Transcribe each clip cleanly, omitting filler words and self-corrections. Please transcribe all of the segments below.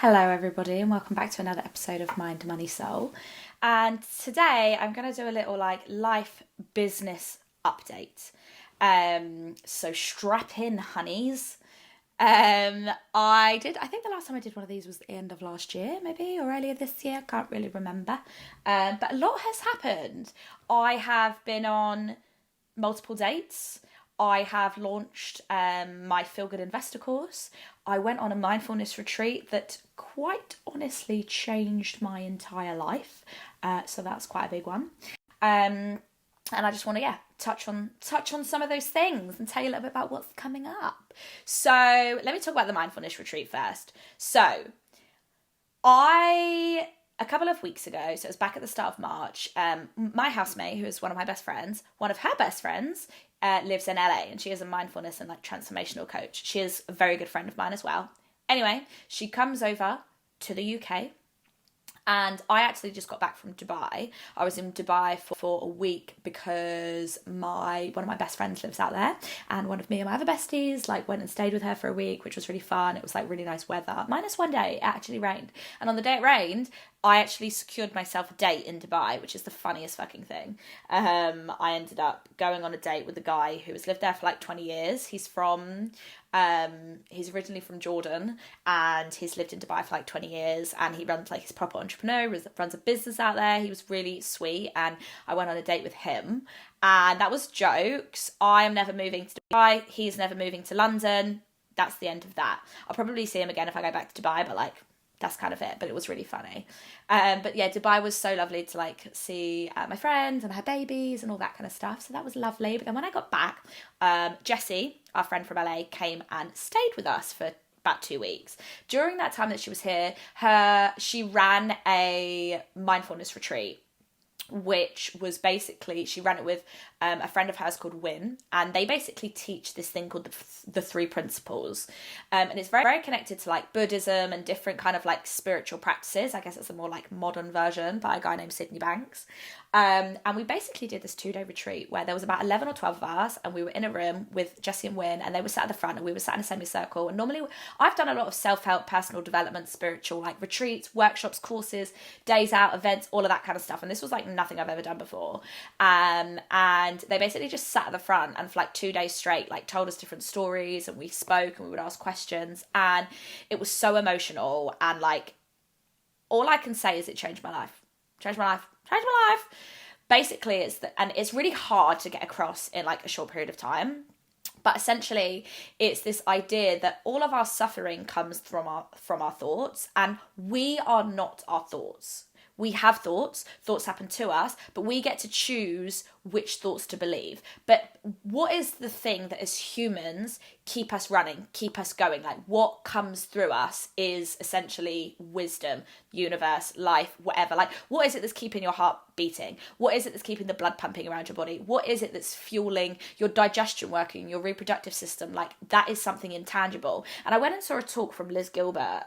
Hello, everybody, and welcome back to another episode of Mind, Money, Soul. And today I'm going to do a little life business update. So strap in, honeys. I think the last time I did one of these was the end of last year, maybe, or earlier this year. Can't really remember. But a lot has happened. I have been on multiple dates. I have launched my Feel Good Investor course. I went on a mindfulness retreat that quite honestly changed my entire life. So that's quite a big one. And I just want to, touch on some of those things and tell you a little bit about what's coming up. So let me talk about the mindfulness retreat first. So a couple of weeks ago, so it was back at the start of March, my housemate, who is one of my best friends, one of her best friends, lives in LA, and she is a mindfulness and transformational coach. She is a very good friend of mine as well. Anyway, she comes over to the UK, and I actually just got back from Dubai. I was in Dubai for a week because one of my best friends lives out there, and one of me and my other besties went and stayed with her for a week, which was really fun. It was really nice weather. Minus one day, it actually rained. And on the day it rained, I actually secured myself a date in Dubai, which is the funniest fucking thing. I ended up going on a date with a guy who has lived there for 20 years. He's originally from Jordan, and he's lived in Dubai for 20 years, and he runs he's a proper entrepreneur, runs a business out there. He was really sweet, and I went on a date with him, and that was jokes. I am never moving to Dubai. He's never moving to London. That's the end of that. I'll probably see him again if I go back to Dubai, but that's kind of it, but it was really funny. But yeah, Dubai was so lovely to see my friends and her babies and all that kind of stuff. So that was lovely. But then when I got back, Jessie, our friend from LA, came and stayed with us for about 2 weeks. During that time that she was here, she ran a mindfulness retreat, which was basically, she ran it with a friend of hers called Win, and they basically teach this thing called the three principles, and it's very, very connected to Buddhism and different kind of spiritual practices. I guess it's a more modern version by a guy named Sydney Banks. And we basically did this 2-day retreat where there was about 11 or 12 of us, and we were in a room with Jessie and Win, and they were sat at the front, and we were sat in a semicircle. And normally I've done a lot of self-help, personal development, spiritual retreats, workshops, courses, days out, events, all of that kind of stuff, and this was nothing I've ever done before. And they basically just sat at the front and for 2 days straight told us different stories, and we spoke and we would ask questions, and it was so emotional. And all I can say is it changed my life. Basically, it's really hard to get across in a short period of time. But essentially, it's this idea that all of our suffering comes from our thoughts, and we are not our thoughts. We have thoughts happen to us, but we get to choose which thoughts to believe. But what is the thing that as humans keep us running, keep us going? What comes through us is essentially wisdom, universe, life, whatever. What is it that's keeping your heart beating? What is it that's keeping the blood pumping around your body? What is it that's fueling your digestion working, your reproductive system? That is something intangible. And I went and saw a talk from Liz Gilbert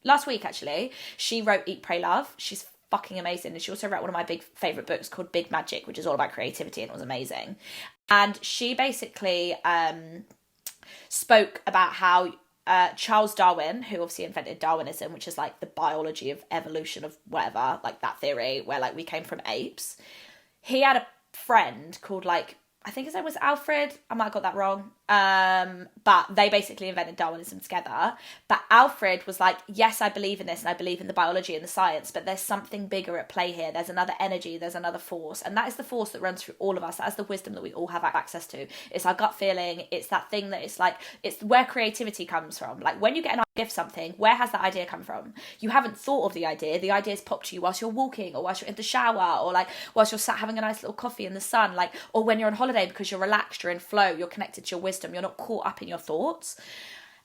last week, actually. She wrote Eat, Pray, Love. She's fucking amazing. And she also wrote one of my big favourite books called Big Magic, which is all about creativity, and it was amazing. And she basically spoke about how Charles Darwin, who obviously invented Darwinism, which is the biology of evolution of whatever, that theory where we came from apes. He had a friend called I think his name was Alfred. I might have got that wrong. But they basically invented Darwinism together. But Alfred was yes, I believe in this, and I believe in the biology and the science, but there's something bigger at play here. There's another energy, there's another force. And that is the force that runs through all of us. That is the wisdom that we all have access to. It's our gut feeling. It's that thing that it's where creativity comes from. When you get an idea of something, where has that idea come from? You haven't thought of the idea. The idea's popped to you whilst you're walking, or whilst you're in the shower, or whilst you're sat having a nice little coffee in the sun, or when you're on holiday because you're relaxed, you're in flow, you're connected to your wisdom, you're not caught up in your thoughts.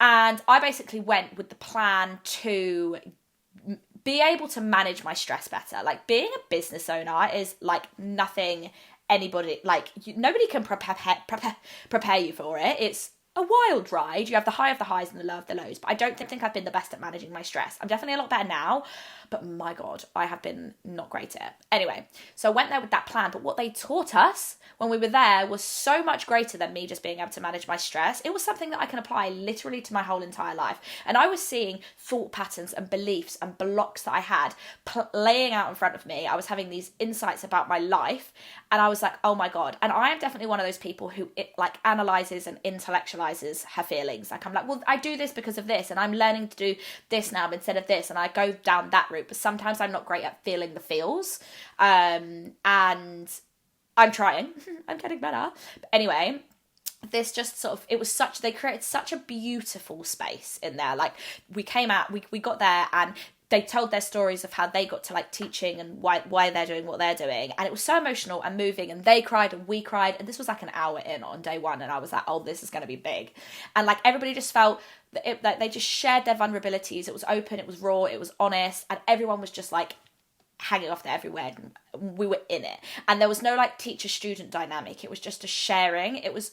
And I basically went with the plan to be able to manage my stress better. Being a business owner is nothing anybody, nobody can prepare you for it. It's a wild ride. You have the high of the highs and the low of the lows, but I don't think I've been the best at managing my stress. I'm definitely a lot better now, but my God, I have been not great at it. Anyway, so I went there with that plan, but what they taught us when we were there was so much greater than me just being able to manage my stress. It was something that I can apply literally to my whole entire life. And I was seeing thought patterns and beliefs and blocks that I had laying out in front of me. I was having these insights about my life, and I was like, oh my God. And I am definitely one of those people who analyzes and intellectualizes her feelings. Like, I'm like, well, I do this because of this, and I'm learning to do this now instead of this, and I go down that route. But sometimes I'm not great at feeling the feels, and I'm trying. I'm getting better. But anyway, this just sort of, they created such a beautiful space in there. Like, we came out, we got there, and they told their stories of how they got to like teaching and why they're doing what they're doing. And it was so emotional and moving, and they cried and we cried. And this was like an hour in on day one. And I was like, oh, this is going to be big. And like, everybody just felt that they just shared their vulnerabilities. It was open, it was raw, it was honest. And everyone was just like hanging off there everywhere, and we were in it. And there was no like teacher student dynamic. It was just a sharing. It was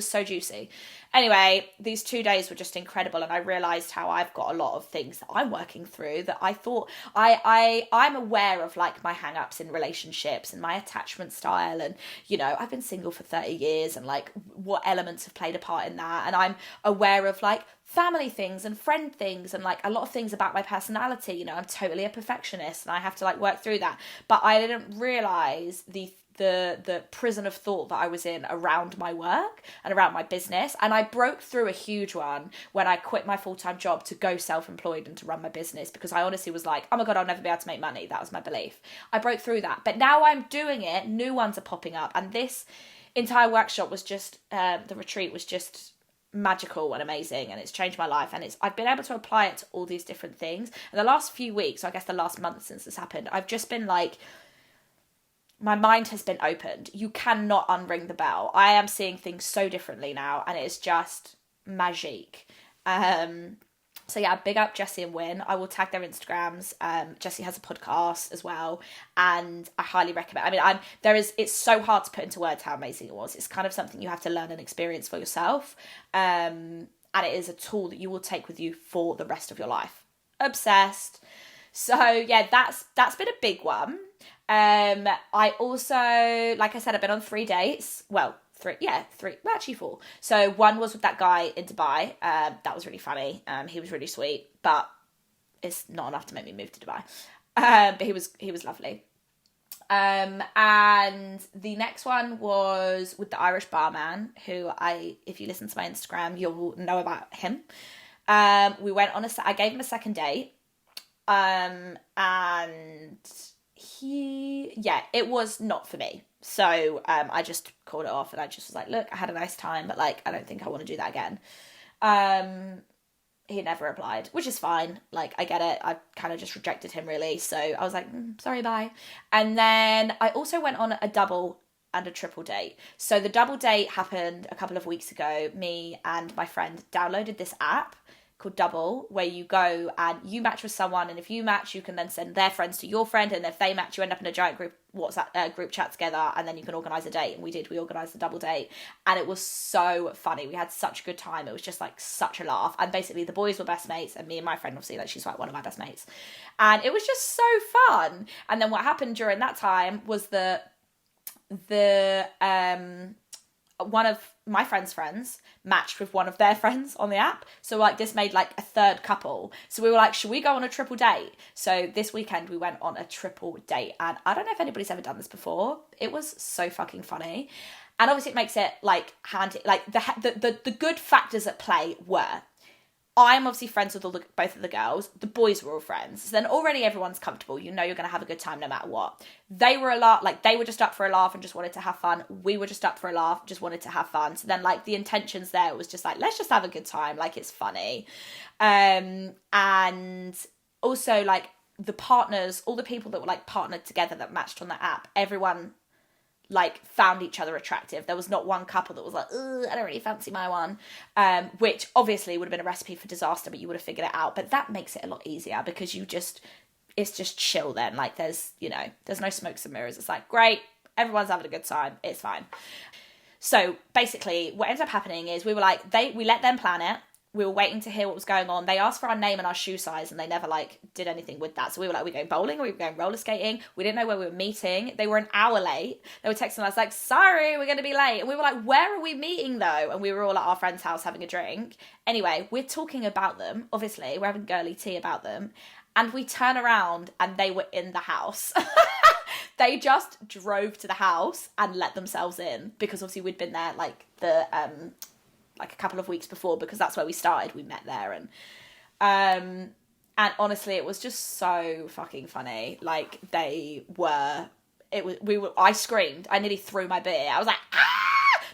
so juicy. Anyway, these 2 days were just incredible, and I realized how I've got a lot of things that I'm working through that I thought I'm aware of, like my hang-ups in relationships and my attachment style, and you know, I've been single for 30 years and like what elements have played a part in that, and I'm aware of like family things and friend things and like a lot of things about my personality. You know, I'm totally a perfectionist and I have to like work through that, but I didn't realize the prison of thought that I was in around my work and around my business. And I broke through a huge one when I quit my full-time job to go self-employed and to run my business, because I honestly was like, oh my God, I'll never be able to make money. That was my belief. I broke through that, but now I'm doing it. New ones are popping up, and this entire workshop was just the retreat was just magical and amazing, and it's changed my life, and I've been able to apply it to all these different things. And the last few weeks, so I guess the last month since this happened, I've just been like, my mind has been opened. You cannot unring the bell. I am seeing things so differently now, and it's just magique. So yeah, big up Jessie and Win. I will tag their Instagrams. Jessie has a podcast as well, and I highly recommend. I mean, it's so hard to put into words how amazing it was. It's kind of something you have to learn and experience for yourself. And it is a tool that you will take with you for the rest of your life. Obsessed. So yeah, that's been a big one. I also, like I said, I've been on 3 dates. Well, three, actually 4. So one was with that guy in Dubai. That was really funny. He was really sweet, but it's not enough to make me move to Dubai. But he was lovely. And the next one was with the Irish barman, who if you listen to my Instagram, you'll know about him. We went on I gave him a second date. And it was not for me. So I just called it off, and I just was like, look, I had a nice time, but like, I don't think I want to do that again. He never replied, which is fine. Like, I get it. I kind of just rejected him, really. So I was like, sorry, bye. And then I also went on a double and a triple date. So the double date happened a couple of weeks ago. Me and my friend downloaded this app called Double, where you go and you match with someone, and if you match, you can then send their friends to your friend, and if they match, you end up in a giant group WhatsApp group chat together, and then you can organise a date. And we organised the double date, and it was so funny. We had such a good time. It was just like such a laugh, and basically the boys were best mates, and me and my friend, obviously, like, she's like one of my best mates, and it was just so fun. And then what happened during that time was one of my friends matched with one of their friends on the app. So like, this made like a third couple. So we were like, should we go on a triple date? So this weekend we went on a triple date, and I don't know if anybody's ever done this before. It was so fucking funny. And obviously it makes it like handy, like the good factors at play were, I'm obviously friends with both of the girls. The boys were all friends. So then already everyone's comfortable. You know you're going to have a good time no matter what. They were they were just up for a laugh and just wanted to have fun. We were just up for a laugh, just wanted to have fun. So then like the intentions there was just like, let's just have a good time. Like, it's funny. And also like the partners, all the people that were like partnered together that matched on the app, everyone like found each other attractive. There was not one couple that was like, ugh, I don't really fancy my one, which obviously would have been a recipe for disaster, but you would have figured it out. But that makes it a lot easier, because it's just chill then. Like, there's no smokes and mirrors. It's like, great, everyone's having a good time, it's fine. So basically what ended up happening is we let them plan it. We were waiting to hear what was going on. They asked for our name and our shoe size, and they never did anything with that. So we were like, are we going bowling? Or are we going roller skating? We didn't know where we were meeting. They were an hour late. They were texting us like, sorry, we're going to be late. And we were like, where are we meeting though? And we were all at our friend's house having a drink. Anyway, we're talking about them. Obviously, we're having girly tea about them. And we turn around and they were in the house. They just drove to the house and let themselves in, because obviously we'd been there a couple of weeks before, because that's where we started. We met there, and honestly, it was just so fucking funny. Like, I screamed. I nearly threw my beer. I was like, ah!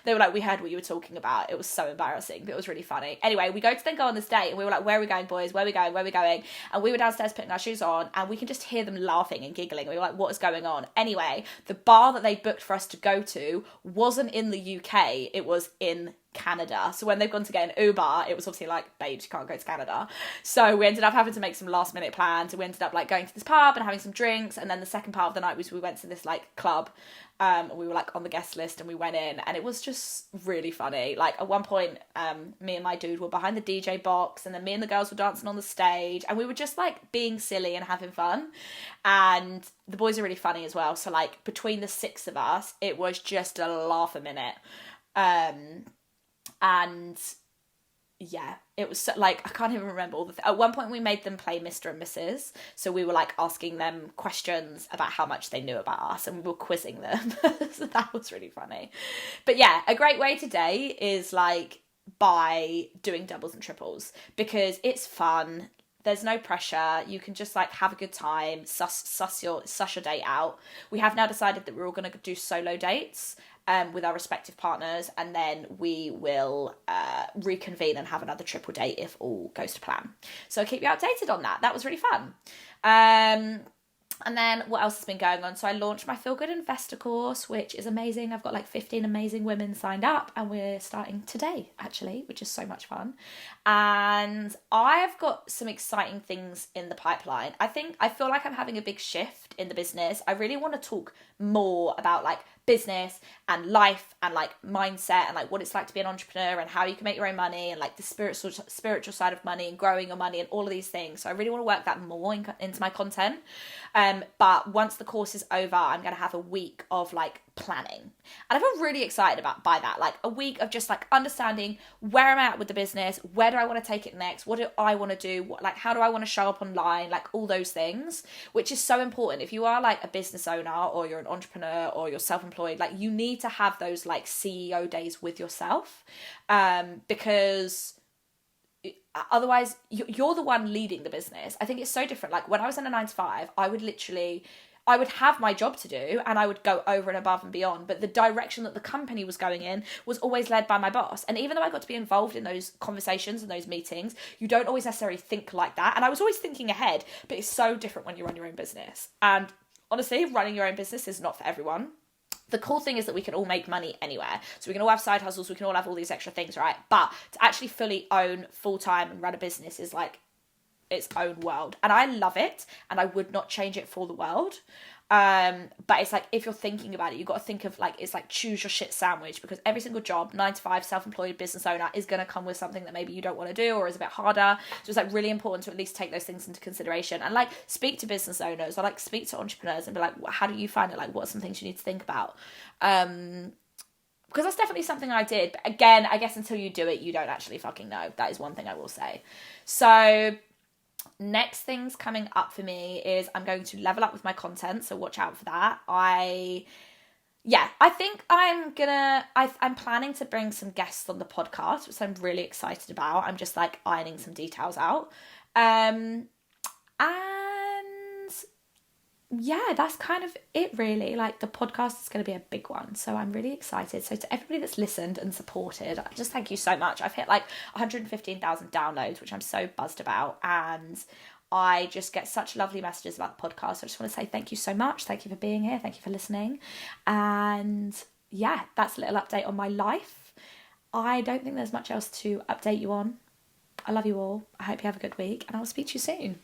They were like, we heard what you were talking about. It was so embarrassing, but it was really funny. Anyway, we go on this date, and we were like, where are we going, boys? Where are we going? Where are we going? And we were downstairs putting our shoes on, and we can just hear them laughing and giggling. And we were like, what is going on? Anyway, the bar that they booked for us to go to wasn't in the UK. It was in Canada. So when they've gone to get an Uber, it was obviously like, babes, you can't go to Canada. So we ended up having to make some last minute plans, and we ended up going to this pub and having some drinks. And then the second part of the night was we went to this club. We were on the guest list, and we went in, and it was just really funny. At one point, me and my dude were behind the DJ box, and then me and the girls were dancing on the stage, and we were just being silly and having fun. And the boys are really funny as well. So between the six of us, it was just a laugh a minute. And yeah, it was I can't even remember all at one point we made them play Mr. and Mrs. So we were asking them questions about how much they knew about us, and we were quizzing them. So that was really funny. But yeah, a great way today is by doing doubles and triples, because it's fun. There's no pressure. You can just have a good time, suss your date out. We have now decided that we're all going to do solo dates with our respective partners, and then we will reconvene and have another triple date if all goes to plan. So I'll keep you updated on that. That was really fun. And then what else has been going on? So I launched my Feel Good Investor course, which is amazing. I've got 15 amazing women signed up, and we're starting today, actually, which is so much fun. And I've got some exciting things in the pipeline. I feel like I'm having a big shift in the business. I really want to talk more about business and life and mindset and what it's like to be an entrepreneur and how you can make your own money and the spiritual side of money and growing your money and all of these things. So I really want to work that more into my content. But once the course is over, I'm going to have a week of planning, and I feel really excited by that. A week of just understanding where I'm at with the business, where do I want to take it next, what do I want to do, how do I want to show up online, all those things, which is so important. If you are a business owner, or you're an entrepreneur, or you're self-employed, you need to have those CEO days with yourself, because otherwise you're the one leading the business. I think it's so different. When I was in a 9-to-5, I would have my job to do, and I would go over and above and beyond, but the direction that the company was going in was always led by my boss. And even though I got to be involved in those conversations and those meetings, you don't always necessarily think like that. And I was always thinking ahead, but it's so different when you run your own business. And honestly, running your own business is not for everyone. The cool thing is that we can all make money anywhere. So we can all have side hustles, we can all have all these extra things, right? But to actually fully own full-time and run a business is its own world. And I love it, and I would not change it for the world. But it's if you're thinking about it, you've got to think of it's choose your shit sandwich, because every single job, 9-to-5, self-employed business owner, is going to come with something that maybe you don't want to do or is a bit harder. So it's really important to at least take those things into consideration and speak to business owners or speak to entrepreneurs and be how do you find it? What are some things you need to think about? Because that's definitely something I did. But again, I guess until you do it, you don't actually fucking know. That is one thing I will say. So next things coming up for me is I'm going to level up with my content, so watch out for that. I think I'm planning to bring some guests on the podcast, which I'm really excited about. I'm just ironing some details out. And yeah, that's kind of it really. The podcast is going to be a big one, so I'm really excited. So to everybody that's listened and supported, just thank you so much. I've hit 115,000 downloads, which I'm so buzzed about, and I just get such lovely messages about the podcast. So I just want to say thank you so much. Thank you for being here. Thank you for listening. And yeah, that's a little update on my life. I don't think there's much else to update you on. I love you all. I hope you have a good week, and I'll speak to you soon.